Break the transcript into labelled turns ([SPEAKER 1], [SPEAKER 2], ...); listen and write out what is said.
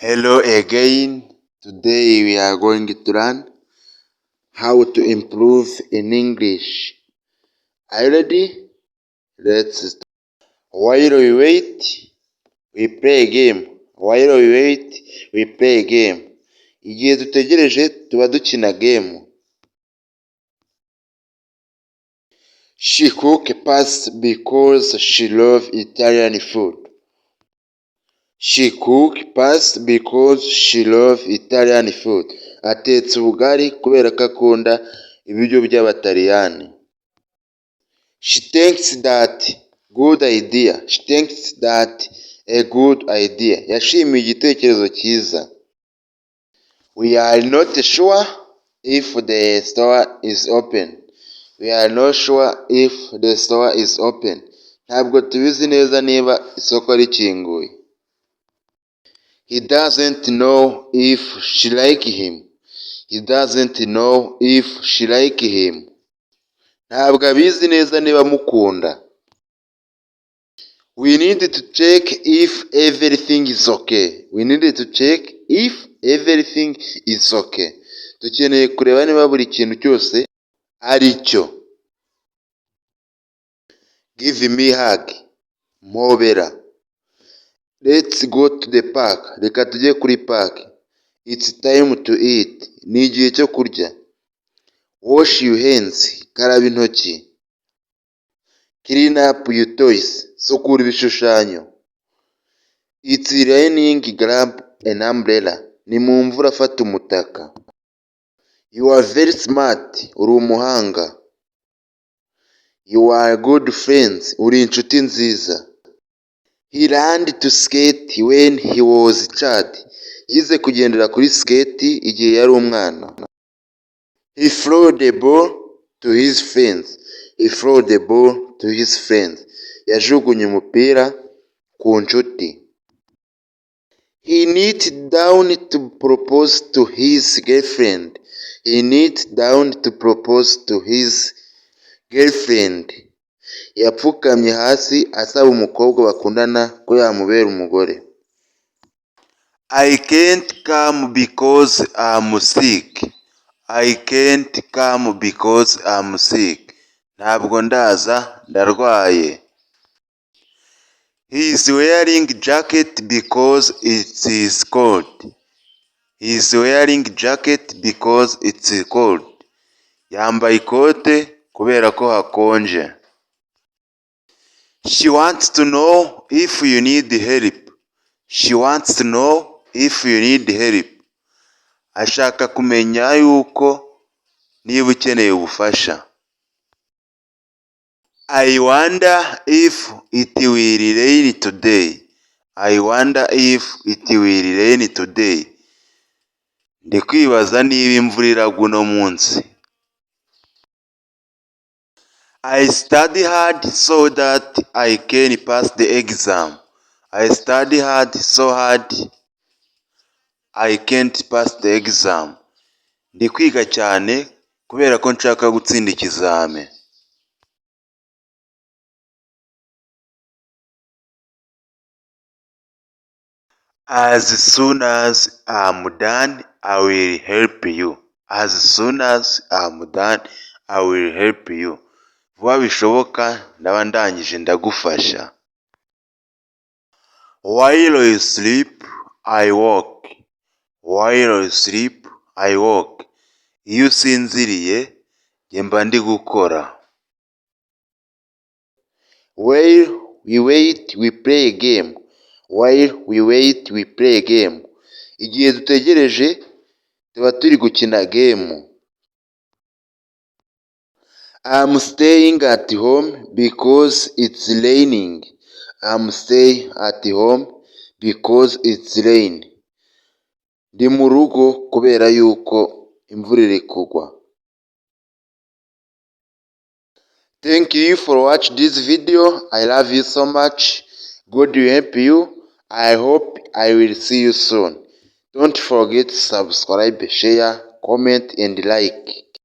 [SPEAKER 1] Hello again. Today we are going to learn how to improve in English. Are you ready? Let's start. While we wait, we play a game. While we wait, we play a game. Igihe dutegereje tuba dukina game. She cook pasta because she loves Italian food. She cook pasta because she loves Italian food. Atetse ubugari kubera ko akunda ibiryo by'Abataliyani. She thinks that good idea. She thinks that a good idea. Yashimiye igitekerezo cyiza. We are not sure if the store is open. We are not sure if the store is open. Ntabwo tubizi neza niba isoko rikinguye. He doesn't know if she like him. He doesn't know if she like him. Ntabwo abizi neza niba amukunda. We need to check if everything is okay. We need to check if everything is okay. Dukeneye kureba niba buri kintu cyose ari cyo. Give me hug. Mpobera. Let's go to the park. Reka tujye kuri park. It's time to eat. Ni igihe cyo kurya. Wash your hands. Karaba intoki. Clean up your toys. Sukura ibishushanyo. It's raining, grab an umbrella. Ni mu mvura fata umutaka. You are very smart. Uri umuhanga. You are good friends. Uri inshuti nziza. He learned to skate when he was a child. Yize kugendera kuri skate igihe yari umwana. He threw the ball to his friends. He threw the ball to his friends. Yajugunye umupira ku nshuti. He knelt down to propose to his girlfriend. He knelt down to propose to his girlfriend. Yapfukamye hasi asaba umukobwa bakundana ko yamubera umugore. I can't come because I'm sick. I can't come because I'm sick. Ntabwo ndaza ndarwaye. He is wearing jacket because it is cold. He is wearing jacket because it's cold. Yambaye ikote kubera ko hakonje. She wants to know if you need help. She wants to know if you need help. Ashaka kumenya yuko niba ukeneye ubufasha. I wonder if it will rain today. I wonder if it will rain today. Ndi kwibaza niba imvura iragwa uno munsi. I study hard so that I can pass the exam. I study hard so hard I can't pass the exam. Ndi kwiga cyane kubera ko nshaka gutsinda ikizame. As soon as I'm done, I will help you. As soon as I'm done, I will help you. Vuba bishoboka ndaba ndangije ndagufasha. While you sleep, I walk. While you sleep, I walk. Iyo usinziriye, njye mba ndi gukora. While we wait, we play a game. While we wait, we play a game. Igihe dutegereje, tuba turi gukina game. I'm staying at home because it's raining. I'm staying at home because it's rain. Ndi mu rugo kubera yuko imvura iri kugwa. Thank you for watching this video. I love you so much. God will help you. I hope I will see you soon. Don't forget to subscribe, share, comment and like.